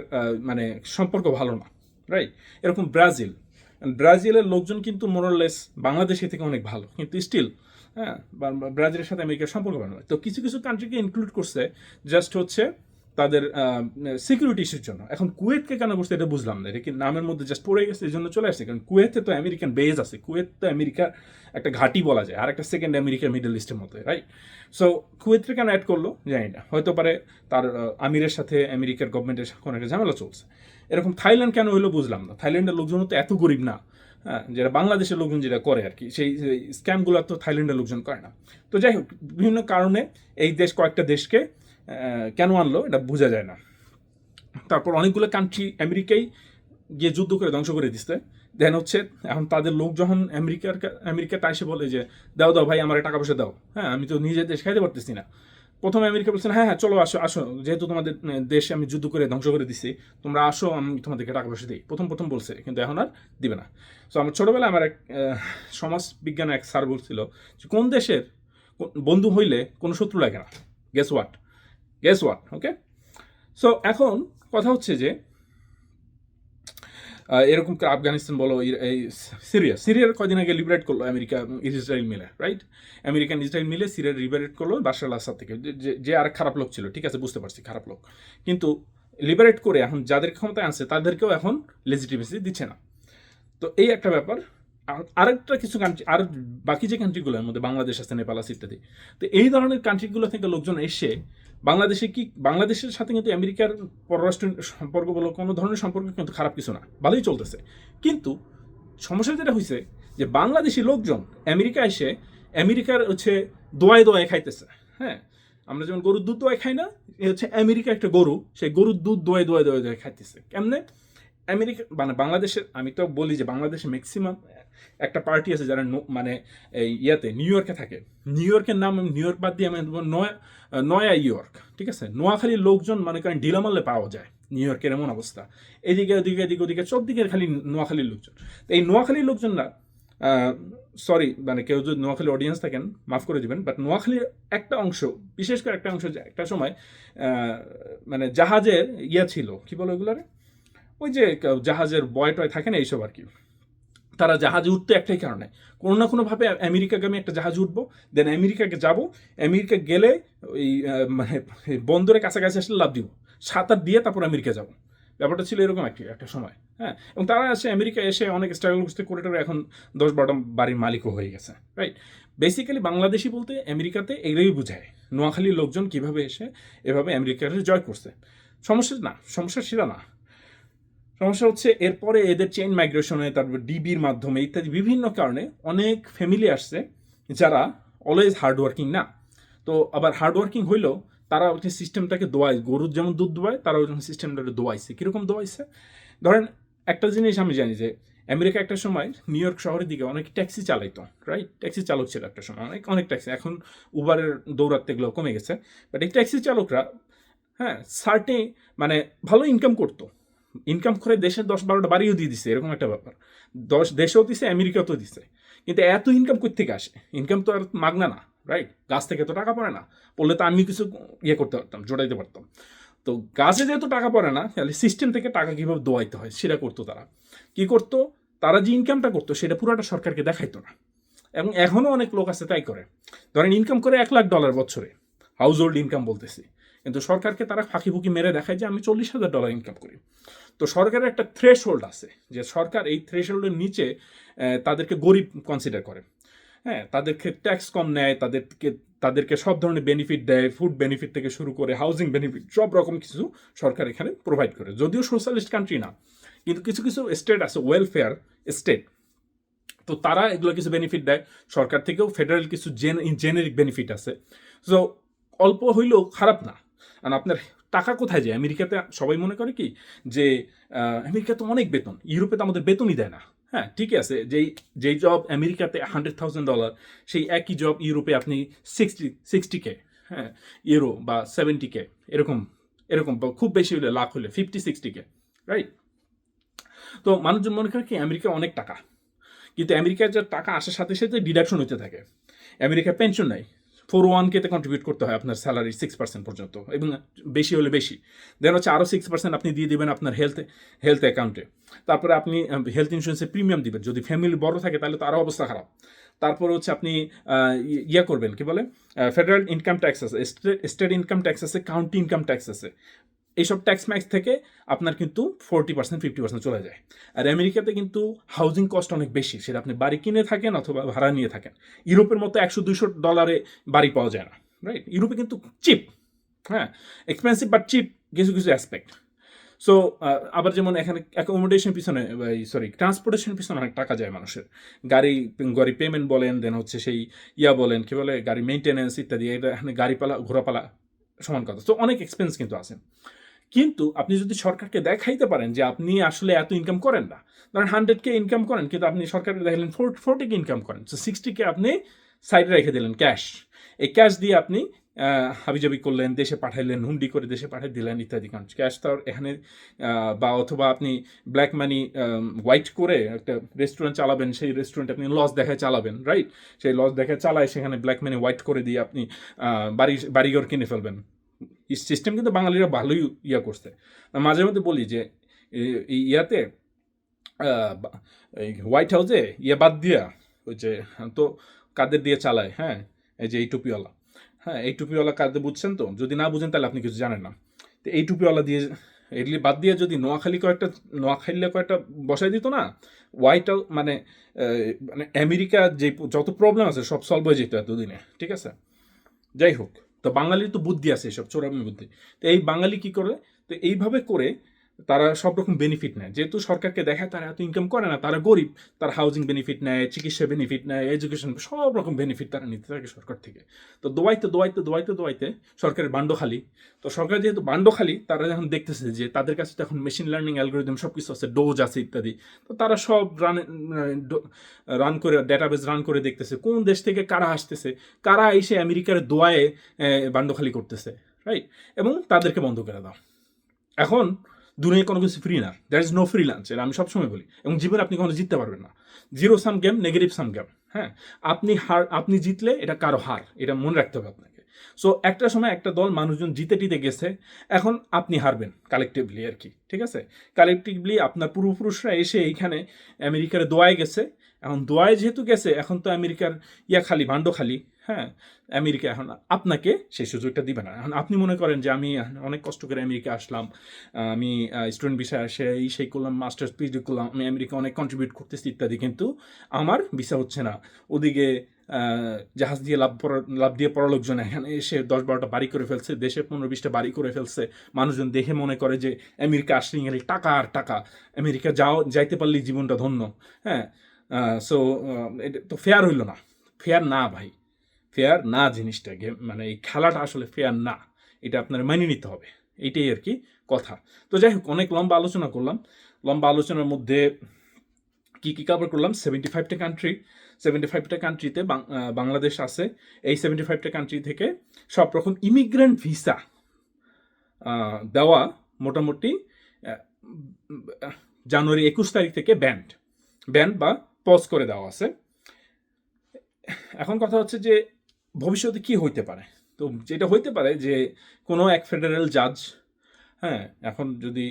মানে সম্পর্ক ভালো না, রাইট? এরকম ব্রাজিলের লোকজন কিন্তু মোরাললেস বাংলাদেশের থেকে অনেক ভালো, কিন্তু স্টিল, হ্যাঁ, ব্রাজিলের সাথে আমেরিকার সম্পর্ক ভালো নয়। তো কিছু কিছু কান্ট্রিকে ইনক্লুড করছে জাস্ট হচ্ছে তাদের সিকিউরিটি ইস্যুর জন্য। এখন কুয়েতকে কেন করছে এটা বুঝলাম না, এটা কি নামের মধ্যে জাস্ট পড়ে গেছে এই জন্য চলে আসছে? কারণ কুয়েতে তো আমেরিকান বেজ আছে, কুয়েত তো আমেরিকার একটা ঘাঁটি বলা যায়, আর একটা সেকেন্ড আমেরিকা মিডল ইস্টের মতো, রাইট? সো কুয়েতকে কেন অ্যাড করলো জানি না, হয়তো পারে তার আমিরের সাথে আমেরিকার গভর্নমেন্টের কোনো একটা ঝামেলা চলছে। এরকম থাইল্যান্ড কেন হইলো বুঝলাম না, থাইল্যান্ডের লোকজন তো এত গরিব না, হ্যাঁ, যেটা বাংলাদেশের লোকজন যেটা করে আর কি, সেই স্ক্যামগুলো তো থাইল্যান্ডের লোকজন করে না। তো যাই হোক, বিভিন্ন কারণে এই দেশ কয়েকটা দেশকে কেন আনলো এটা বোঝা যায় না। তারপর অনেকগুলো কান্ট্রি আমেরিকাই গিয়ে যুদ্ধ করে ধ্বংস করে দিচ্ছে। দেন হচ্ছে এখন তাদের লোক যখন আমেরিকাটা এসে বলে যে দাও দাও ভাই আমার টাকা পয়সা দাও, হ্যাঁ, আমি তো নিজের দেশ খাইতে পারতেছি না। প্রথমে আমেরিকা বলছেন হ্যাঁ হ্যাঁ চলো আসো আসো, যেহেতু তোমাদের দেশে আমি যুদ্ধ করে ধ্বংস করে দিচ্ছি, তোমরা আসো আমি তোমাদেরকে টাকা পয়সা দিই, প্রথম বলছে, কিন্তু এখন আর দিবে না। সো আমার ছোটোবেলায় আমার এক সমাজ বিজ্ঞানের এক স্যার বলছিল যে কোন দেশের বন্ধু হইলে কোনো শত্রু লাগে না। Guess what, okay? সো এখন কথা হচ্ছে যে এরকম আফগানিস্তান বলো, এই সিরিয়ার কদিন আগে লিবারেট করলো আমেরিকা ইসরায়েল মিলে, রাইট? আমেরিকান ইসরায়েল মিলে সিরিয়ার লিবারেট করলো বাশার আল আসাদ থেকে, যে আর খারাপ লোক ছিল, ঠিক আছে বুঝতে পারছি খারাপ লোক, কিন্তু লিবারেট করে এখন যাদের ক্ষমতায় আছে তাদেরকেও এখন লেজিটিমেসি দিচ্ছে না। তো এই একটা ব্যাপার। আরেকটা কিছু কান্ট্রি, আর বাকি যে কান্ট্রিগুলোর মধ্যে বাংলাদেশ আছে, নেপাল আছে ইত্যাদি, তো এই ধরনের কান্ট্রিগুলো থেকে লোকজন এসে বাংলাদেশের সাথে কিন্তু আমেরিকার পররাষ্ট্র সম্পর্ক বলো কোনো ধরনের সম্পর্ক কিন্তু খারাপ কিছু না, ভালোই চলতেছে। কিন্তু সমস্যা যেটা হয়েছে যে বাংলাদেশি লোকজন আমেরিকা এসে আমেরিকার হচ্ছে দোয়ায় খাইতেছে। হ্যাঁ, আমরা যেমন গরুর দুধ দোয়ায় খাই না, এ হচ্ছে আমেরিকা একটা গরু, সেই গরুর দুধ দোয়ায় খাইতেছে। কেমনে? আমেরিকা মানে বাংলাদেশের, আমি তো বলি যে বাংলাদেশে ম্যাক্সিমাম একটা পার্টি আছে যারা মানে এই নিউ ইয়র্কে থাকে। নিউ ইয়র্কের নাম নিউ ইয়র্ক বাদ দিয়ে আমি নয়া ইয়র্ক, ঠিক আছে? নোয়াখালীর লোকজন মানে কারণ ঢিলা মারলে পাওয়া যায়, নিউ ইয়র্কের এমন অবস্থা। এদিকে ওদিকে সব দিকের খালি নোয়াখালীর লোকজন। তো এই নোয়াখালীর লোকজনরা, সরি মানে কেউ যদি নোয়াখালীর অডিয়েন্স থাকেন মাফ করে দিবেন, বাট নোয়াখালীর একটা অংশ, বিশেষ করে একটা অংশ একটা সময় মানে জাহাজের ছিল, কি বলো ওইগুলারে, ওই যে জাহাজের বয় টয় থাকে না এইসব আর কি, তারা জাহাজে উঠতে একটাই কারণে, কোনো না কোনোভাবে আমেরিকাগামী একটা জাহাজ উঠবো, দেন আমেরিকাকে যাব, আমেরিকা গেলে ওই মানে বন্দরের কাছাকাছি আসলে লাভ দিব, সাঁতার দিয়ে তারপর আমেরিকা যাব। ব্যাপারটা ছিল এরকম একটা সময়, হ্যাঁ। এবং তারা এসে আমেরিকা এসে অনেক স্ট্রাগল করতে করে এখন 10-12 বাড়ির মালিকও হয়ে গেছে, রাইট? বেসিক্যালি বাংলাদেশি বলতে আমেরিকাতে এগুলোই বোঝায়, নোয়াখালীর লোকজন কীভাবে এসে এভাবে আমেরিকাকে জয় করছে। সমস্যা সেটা না, সমস্যা হচ্ছে এরপরে এদের চেইন মাইগ্রেশনে, তারপর ডিবির মাধ্যমে ইত্যাদি বিভিন্ন কারণে অনেক ফ্যামিলি আসছে যারা অলওয়েজ হার্ডওয়ার্কিং না। তো আবার হার্ডওয়ার্কিং হইলেও তারা ওই সিস্টেমটাকে দোয়ায়, গরুর যেমন দুধ দোয়ায় তারা ওই সিস্টেমটাকে দোয়াইছে। কীরকম দোয়াইছে? ধরেন একটা জিনিস আমি জানি যে আমেরিকা একটা সময় নিউ ইয়র্ক শহরের দিকে অনেক ট্যাক্সি চালাইতো, রাইট? ট্যাক্সি চালক ছিল একটা সময়, অনেক অনেক ট্যাক্সি। এখন উবারের দৌরাত্ম্য এগুলো কমে গেছে, বাট এই ট্যাক্সি চালকরা, হ্যাঁ, সার্টেন মানে ভালো ইনকাম করতো। ইনকাম করে দেশের 10-12টা বাড়িও দিয়ে দিছে, এরকম একটা ব্যাপার। দেশেও দিছে, আমেরিকাতেও দিছে। কিন্তু এত ইনকাম কই থেকে আসে? ইনকাম তো আর মাগনা না, রাইট? গাছ থেকে তো টাকা পড়ে না। পড়লে তো আমি কিছু ইয়ে করতে পারতাম, জোড়াইতে পারতাম। তো গাছে যেহেতু টাকা পড়ে না, তাহলে সিস্টেম থেকে টাকা কীভাবে দোয়াইতে হয় সেটা করতো তারা। কী করতো? তারা যে ইনকামটা করতো সেটা পুরোটা সরকারকে দেখাইতো না। এবং এখনও অনেক লোক আছে তাই করে। ধরেন ইনকাম করে $1,00,000 বছরে, হাউস হোল্ড ইনকাম বলতেছি, কিন্তু সরকারকে তারা ফাঁকি ফুঁকি মেরে দেখায় যে আমি $40,000 ইনকাম করি। তো সরকারের একটা থ্রেশ হোল্ড আছে, যে সরকার এই থ্রেশ হোল্ডের নিচে তাদেরকে গরিব কনসিডার করে। হ্যাঁ, তাদেরকে ট্যাক্স কম নেয়, তাদেরকে সব ধরনের বেনিফিট দেয়, ফুড বেনিফিট থেকে শুরু করে হাউজিং বেনিফিট, সব রকম কিছু সরকার এখানে প্রোভাইড করে। যদিও সোশ্যালিস্ট কান্ট্রি না, কিন্তু কিছু কিছু স্টেট আছে ওয়েলফেয়ার স্টেট, তো তারা এগুলো কিছু বেনিফিট দেয়। সরকার থেকেও ফেডারেল কিছু জেনেরিক বেনিফিট আছে। সো অল্প হইলেও খারাপ না। কারণ আপনার টাকা কোথায় যায়? আমেরিকাতে সবাই মনে করে কি যে আমেরিকা তো অনেক বেতন, ইউরোপে তো আমাদের বেতনই দেয় না। হ্যাঁ, ঠিকই আছে, যেই জব আমেরিকাতে $100,000, সেই একই জব ইউরোপে আপনি 60K, হ্যাঁ, ইউরো বা 70K, এরকম এরকম খুব বেশি হলে লাখ হলে 50-60K, রাইট? তো মানুষজন মনে করে কি আমেরিকা অনেক টাকা, কিন্তু আমেরিকার যে টাকা আসার সাথে সাথে ডিডাকশন হতে থাকে। আমেরিকা পেনশন নেই, 401K-তে কন্ট্রিবিউট করতে হয় আপনার স্যালারির 6% পর্যন্ত, এবং বেশি হলে বেশি। দেন হচ্ছে আরও 6% আপনি দিয়ে দেবেন আপনার হেলথ অ্যাকাউন্টে। তারপরে আপনি হেলথ ইন্স্যুরেন্সের প্রিমিয়াম দিবেন, যদি ফ্যামিলি বড় থাকে তাহলে তো আরও অবস্থা খারাপ। তারপরে হচ্ছে আপনি ইয়া করবেন, কি বলে, ফেডারেল ইনকাম ট্যাক্স আছে, স্টেট ইনকাম ট্যাক্স আছে, কাউন্টি ইনকাম ট্যাক্স আছে। এইসব ট্যাক্স ম্যাক্স থেকে আপনার কিন্তু 40%-50% চলে যায়। আর আমেরিকাতে কিন্তু হাউজিং কস্ট অনেক বেশি, সেটা আপনি বাড়ি কিনে থাকেন অথবা ভাড়া নিয়ে থাকেন। ইউরোপের মতো $100-200 বাড়ি পাওয়া যায় না, রাইট? ইউরোপে কিন্তু চিপ, হ্যাঁ, এক্সপেন্সিভ বাট চিপ কিছু কিছু অ্যাসপেক্ট। সো আবার যেমন এখানে অ্যাকোমোডেশন পিছনে, ট্রান্সপোর্টেশন পিছনে অনেক টাকা যায় মানুষের। গাড়ি গাড়ি পেমেন্ট বলেন, দেন হচ্ছে সেই বলেন, কি বলে, গাড়ি মেনটেন্যান্স ইত্যাদি, এটা এখানে গাড়িপালা ঘোরাপালা সমান কথা। তো অনেক এক্সপেন্স কিন্তু আছে। কিন্তু আপনি যদি সরকারকে দেখাইতে পারেন যে আপনি আসলে এত ইনকাম করেন না, ধরেন 100K ইনকাম করেন, কিন্তু আপনি সরকারকে দেখালেন 40K ইনকাম করেন, তো 60K আপনি সাইডে রেখে দিলেন ক্যাশ। এই ক্যাশ দিয়ে আপনি হাবিজাবি করলেন, দেশে পাঠাইলেন, হুন্ডি করে দেশে পাঠিয়ে দিলেন ইত্যাদি। কারণ ক্যাশ তো এখানে, বা অথবা আপনি ব্ল্যাক মানি হোয়াইট করে একটা রেস্টুরেন্ট চালাবেন, সেই রেস্টুরেন্ট আপনি লস দেখায় চালাবেন, রাইট? সেই লস দেখায় চালায় সেখানে ব্ল্যাক মানি হোয়াইট করে দিয়ে আপনি বাড়িঘর কিনে ফেলবেন। সিস্টেম কিন্তু বাঙালিরা ভালোই করছে। মাঝে মধ্যে বলি যে ইয়াতে এই হোয়াইট হাউসে বাদ দিয়া, ওই যে, তো কাদের দিয়ে চালায়, হ্যাঁ, এই যে এই টুপিওয়ালা, হ্যাঁ, এই টুপিওয়ালা কাদের বুঝছেন তো? যদি না বুঝেন তাহলে আপনি কিছু জানেন না। তো এই টুপিওয়ালা দিয়ে, এগুলি বাদ দিয়ে যদি নোয়াখালীলে কয়েকটা বসাই দিত না, হোয়াইট হাউস মানে আমেরিকা যে যত প্রবলেম আছে সব সলভ হয়ে যেত এতদিনে, ঠিক আছে? যাই হোক, তো বাঙালির তো বুদ্ধি আছে, এসব চোরামি বুদ্ধি। তো এই বাঙালি কি করে? তো এইভাবে করে তারা সব রকম বেনিফিট নেয়। যেহেতু সরকারকে দেখায় তারা এত ইনকাম করে না, তারা গরিব, তারা হাউজিং বেনিফিট নেয়, চিকিৎসা বেনিফিট নেয়, এডুকেশন, সব রকম বেনিফিট তারা নিতে থাকে সরকার থেকে। তো দোয়াইতে সরকারের বান্ড খালি। তো সরকার যেহেতু বান্ড খালি, তারা যখন দেখতেছে যে তাদের কাছে তো এখন মেশিন লার্নিং অ্যালগোরিদম সব কিছু আছে, ডোজ আছে ইত্যাদি, তো তারা সব রান করে, ডেটাবেস রান করে দেখতেছে কোন দেশ থেকে কারা আসতেছে, কারা এসে আমেরিকার দোয়ায়ে বান্ড খালি করতেছে, রাইট? এবং তাদেরকে বন্ধ করে দাও। এখন দুনিয়ায় কোনো কিছু ফ্রি না, there is no free lunch, এটা আমি সবসময় বলি। এবং জীবনে আপনি কখনো জিততে পারবেন না। জিরো সাম গেম, নেগেটিভ সাম গেম, হ্যাঁ। আপনি জিতলে এটা কারো হার, এটা মনে রাখতে হবে আপনাকে। সো একটা সময় একটা দল মানুষজন জিতে গেছে, এখন আপনি হারবেন কালেকটিভলি আর কি, ঠিক আছে? কালেকটিভলি আপনার পূর্বপুরুষরা এসে এইখানে আমেরিকার দোয়ায় গেছে। এখন দোয়ায় যেহেতু গেছে, এখন তো আমেরিকার খালি, ভাণ্ড খালি, হ্যাঁ। আমেরিকা এখন আপনাকে সেই সুযোগটা দিবে না। এখন আপনি মনে করেন যে আমি অনেক কষ্ট করে আমেরিকা আসলাম, আমি স্টুডেন্ট ভিসায় আসে সেই করলাম, মাস্টার্স পিএইচডি করলাম, আমি আমেরিকা অনেক কন্ট্রিবিউট করতেছি ইত্যাদি, কিন্তু আমার ভিসা হচ্ছে না। ওদিকে জাহাজ দিয়ে লাভ দিয়ে পড়া লোকজন এখানে এসে 10-12টা বাড়ি করে ফেলছে, দেশে 15-20টা বাড়ি করে ফেলছে। মানুষজন দেখে মনে করে যে আমেরিকা আসলে গেলে টাকা আর টাকা, আমেরিকা যাইতে পারলেই জীবনটা ধন্য, হ্যাঁ। সো এটা তো ফেয়ার হইল না, ফেয়ার না ভাই, ফেয়ার না জিনিসটা, মানে এই খেলাটা আসলে ফেয়ার না, এটা আপনার মেনে নিতে হবে, এইটাই আর কি কথা। তো যাই হোক, অনেক লম্বা আলোচনা করলাম। লম্বা আলোচনার মধ্যে কি কভার করলাম? 75টা কান্ট্রি, 75টা কান্ট্রিতে বাংলাদেশ আছে। এই 75টা কান্ট্রি থেকে সব রকম ইমিগ্রেন্ট ভিসা দেওয়া মোটামুটি জানুয়ারি 21 তারিখ থেকে ব্যান বা পজ করে দেওয়া আছে। এখন কথা হচ্ছে যে ভবিষ্যতে কি হইতে পারে? তো যেটা হইতে পারে যে কোনো এক ফেডারেল জাজ, হ্যাঁ, এখন যদি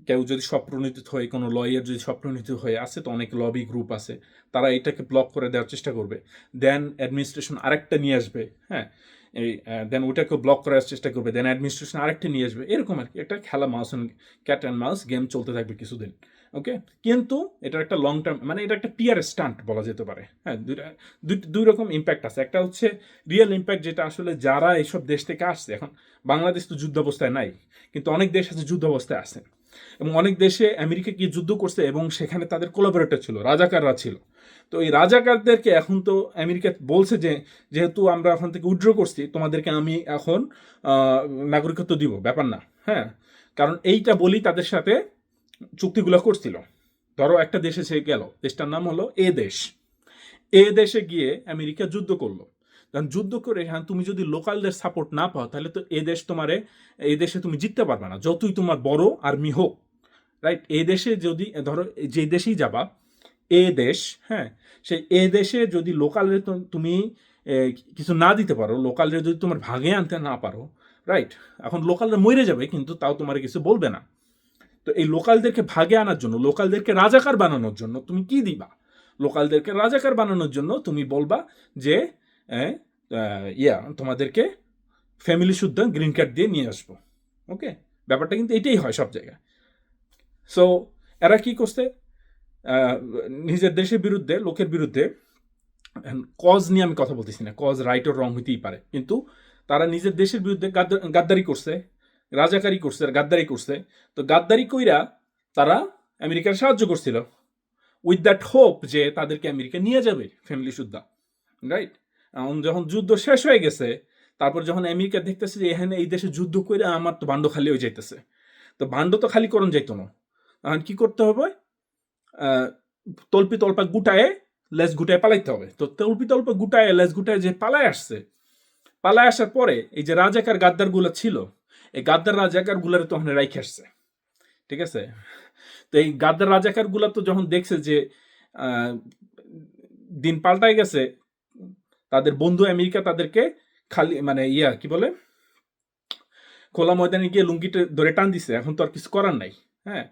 কেউ যদি স্বপ্রণোদিত হয়ে, কোনো লয়ার যদি স্বপ্রণোদিত হয়ে আসে, তো অনেক লবি গ্রুপ আছে, তারা এটাকে ব্লক করে দেওয়ার চেষ্টা করবে। দেন অ্যাডমিনিস্ট্রেশন আরেকটা নিয়ে আসবে, হ্যাঁ, এই দেন ওইটাকে ব্লক করার চেষ্টা করবে, দেন অ্যাডমিনিস্ট্রেশন আরেকটা নিয়ে আসবে, এরকম আর কি একটা খেলা, ক্যাট অ্যান্ড মাউস গেম চলতে থাকবে কিছুদিন। ওকে, কিন্তু এটার একটা লং টার্ম, মানে এটা একটা পিয়ার স্টান্ট বলা যেতে পারে। হ্যাঁ, দুই রকম ইম্প্যাক্ট আছে। একটা হচ্ছে রিয়েল ইম্প্যাক্ট, যেটা আসলে যারা এইসব দেশ থেকে আসছে, এখন বাংলাদেশ তো যুদ্ধাবস্থায় নাই, কিন্তু অনেক দেশ আছে যুদ্ধাবস্থায় আছে, এবং অনেক দেশে আমেরিকা গিয়ে যুদ্ধ করছে এবং সেখানে তাদের কোলাবোরেটর ছিল, রাজাকাররা ছিল। তো এই রাজাকারদেরকে এখন তো আমেরিকা বলছে যে যেহেতু আমরা ওখান থেকে উইথড্র করছি, তোমাদেরকে আমি এখন নাগরিকত্ব দিব, ব্যাপার না, হ্যাঁ, কারণ এইটা বলি তাদের সাথে চুক্তিগুলো করছিল। ধরো একটা দেশে সে গেল, দেশটার নাম হলো এ দেশে গিয়ে আমেরিকা যুদ্ধ করলো। কারণ যুদ্ধ করে, হ্যাঁ, তুমি যদি লোকালদের সাপোর্ট না পাও, তাহলে তো এই দেশে তুমি জিততে পারবে না, যতই তোমার বড় আর্মি হোক, রাইট? এই দেশে যদি ধরো যে দেশেই যাবা, এ দেশ, হ্যাঁ, সেই এ দেশে যদি লোকালের তুমি কিছু না দিতে পারো, লোকালের যদি তোমার ভাগে আনতে না পারো, রাইট, এখন লোকালরা মরে যাবে, কিন্তু তাও তোমার কিছু বলবে না। তো এই লোকালদেরকে ভাগে আনার জন্য, লোকালদেরকে রাজাকার বানানোর জন্য তুমি কি দিবা? লোকালদেরকে রাজাকার বানানোর জন্য তুমি বলবা যে তোমাদেরকে ফ্যামিলি শুদ্ধ গ্রিন কার্ড দিয়ে নিয়ে আসবো। ওকে, ব্যাপারটা কিন্তু এটাই হয় সব জায়গায়। সো এরা কি করছে? নিজের দেশের বিরুদ্ধে, লোকের বিরুদ্ধে, কজ নিয়ে আমি কথা বলতেছি না, কজ রাইট ও রং হইতেই পারে, কিন্তু তারা নিজের দেশের বিরুদ্ধে গাদ্দারি করছে, রাজাকারি করছে, আর গাদ্দারি করছে। তো গাদ্দারি কইরা তারা আমেরিকার সাহায্য করছিল, উইথ দ্যাট হোপ যে তাদেরকে আমেরিকা নিয়ে যাবে ফ্যামিলি সুদ্ধা, রাইট? এখন যখন যুদ্ধ শেষ হয়ে গেছে, তারপর যখন আমেরিকা দেখতেছে যে এখানে এই দেশে যুদ্ধ করে আমার তো ভাণ্ড খালি হয়ে যাইতেছে, তো ভাণ্ড তো খালি করণ যাইতো না, এখন কি করতে হবে? তল্পি তল্পা গুটায়ে লেজ গুটায় পালাইতে হবে। তো তল্পি তল্পা গুটায় লেজ গুটায় যে পালায় আসছে, পালায় আসার পরে এই যে রাজাকার গাদ্দার গুলো ছিল, এই গাদ্দার রাজাকার গুলার তো ওখানে রাইখে আসছে, ঠিক আছে? তো এই গাদ্দার রাজাকার গুলা তো যখন দেখছে যে দিন পাল্টাই গেছে, তাদের বন্ধু আমেরিকা তাদেরকে খালি, মানে কি বলে, খোলা ময়দানে গিয়ে লুঙ্গিটা ধরে টান দিছে, এখন তো আর কিছু করার নাই, হ্যাঁ।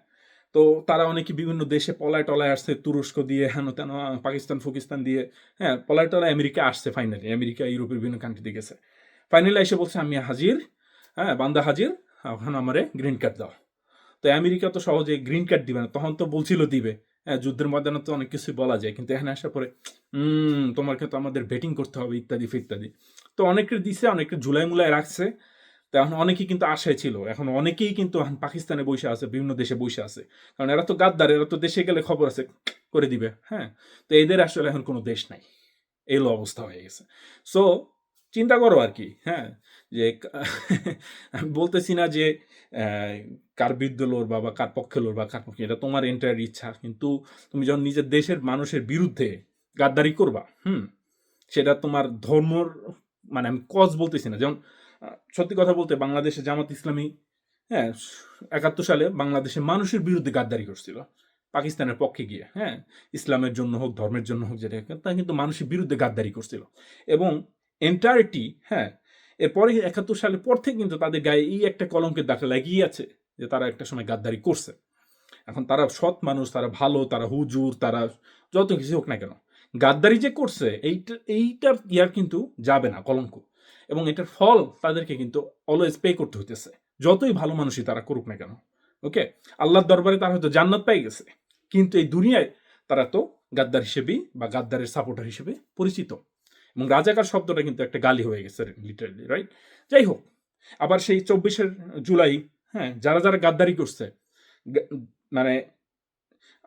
তো তারা অনেকে বিভিন্ন দেশে পলায় টলায় আসছে, তুরস্ক দিয়ে, হেন তেন, পাকিস্তান দিয়ে, হ্যাঁ, পলায় টলায় আমেরিকা আসছে। ফাইনালি আমেরিকা ইউরোপের বিভিন্ন কান্ট্রিতে গেছে, ফাইনালি এসে বলছে আমি হাজির, হ্যাঁ, বান্দা হাজির, এখন আমারে গ্রিন কার্ড দাও। তো আমেরিকা তো সহজে গ্রিন কার্ড দিবে না, তখন তো বলছিল দিবে, হ্যাঁ, যুদ্ধের ময়দানে তো অনেক কিছুই বলা যায়, কিন্তু এখানে আসার পরে তোমাকে তো আমাদের বেটিং করতে হবে, ইত্যাদি ইত্যাদি। তো অনেকে দিছে, অনেকে ঝুলাই মুলাই রাখছে। তো এখন অনেকেই কিন্তু আশায় ছিল, এখন অনেকেই কিন্তু এখন পাকিস্তানে বসে আছে, বিভিন্ন দেশে বসে আছে, কারণ এরা তো গাদ্দার, এরা তো দেশে গেলে খবর আছে করে দিবে, হ্যাঁ। তো এদের আসলে এখন কোনো দেশ নাই, এই অবস্থা হয়ে গেছে। সো চিন্তা করো আর কি, হ্যাঁ, যে আমি বলতেছি না যে কার বিরুদ্ধে লড়বা বা কার পক্ষে লড়বা, কার পক্ষে, এটা তোমার এন্টায়ার ইচ্ছা, কিন্তু তুমি যখন নিজের দেশের মানুষের বিরুদ্ধে গাদ্দারি করবা, সেটা তোমার ধর্মর, মানে আমি কজ বলতেছি না, যেমন সত্যি কথা বলতে বাংলাদেশে জামাত ইসলামী, হ্যাঁ, 71 সালে বাংলাদেশের মানুষের বিরুদ্ধে গাদ্দারি করছিল, পাকিস্তানের পক্ষে গিয়ে, হ্যাঁ, ইসলামের জন্য হোক, ধর্মের জন্য হোক, যেটা তা কিন্তু মানুষের বিরুদ্ধে গাদ্দারি করছিল, এবং এন্টায়ারটি, হ্যাঁ, এরপরে 71 সালের পর থেকে কিন্তু তাদের গায়ে এই একটা কলঙ্কের দাগ লাগিয়ে আছে যে তারা একটা সময় গাদ্দারি করছে। এখন তারা সৎ মানুষ, তারা ভালো, তারা হুজুর, তারা যত কিছু হোক না কেন, গাদ্দারি যে করছে এইটার ইয়ার কিন্তু যাবে না কলঙ্ক, এবং এটার ফল তাদেরকে কিন্তু অলওয়েজ পে করতে হইতেছে, যতই ভালো মানুষই তারা করুক না কেন। ওকে, আল্লাহর দরবারে তারা হয়তো জান্নাত পাই গেছে, কিন্তু এই দুনিয়ায় তারা তো গাদ্দার হিসেবেই বা গাদ্দারের সাপোর্টার হিসেবে পরিচিত, এবং রাজাকার শব্দটা কিন্তু একটা গালি হয়ে গেছে লিটারালি, রাইট? যাই হোক, আবার সেই 24 জুলাই, হ্যাঁ, যারা যারা গাদ্দারি করছে, মানে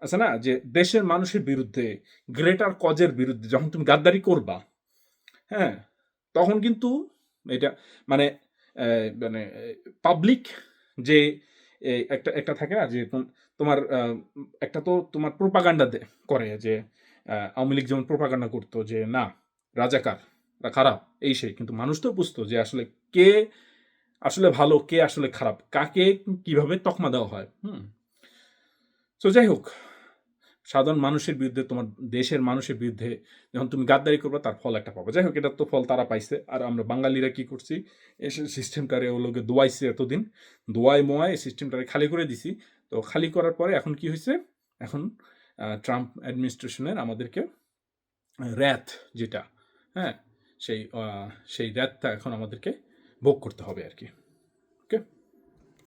আছে না যে দেশের মানুষের বিরুদ্ধে, গ্রেটার কজের বিরুদ্ধে যখন তুমি গাদ্দারি করবা, হ্যাঁ, তখন কিন্তু এটা মানে মানে পাবলিক যে একটা একটা থাকে না যে তোমার একটা তো তোমার প্রোপাগান্ডা করে যে আওয়ামী লীগ যেমন প্রোপাগান্ডা করতো যে না রাজাকার খারাপ এই সেই, কিন্তু মানুষ তো বুঝতো যে আসলে কে আসলে ভালো কে আসলে খারাপ, কাকে কিভাবে তকমা দেওয়া হয়। তো যাই হোক, সাধারণ মানুষের বিরুদ্ধে তোমার দেশের মানুষের বিরুদ্ধে যখন তুমি গাদ্দারি করবে তার ফল একটা পাবো। যাই হোক, এটার তো ফল তারা পাইছে, আর আমরা বাঙালিরা কি করছি, এসে সিস্টেমটারে ওগুলোকে দোয়াইছে এতদিন, দোয়ায় মোয়ায় সিস্টেমটারে খালি করে দিছি। তো খালি করার পরে এখন কি হয়েছে, এখন ট্রাম্প অ্যাডমিনিস্ট্রেশনের আমাদেরকে র্যাথ যেটা, হ্যাঁ সেই সেই র্যাথটা এখন আমাদেরকে ভোগ করতে হবে আর কি। ওকে।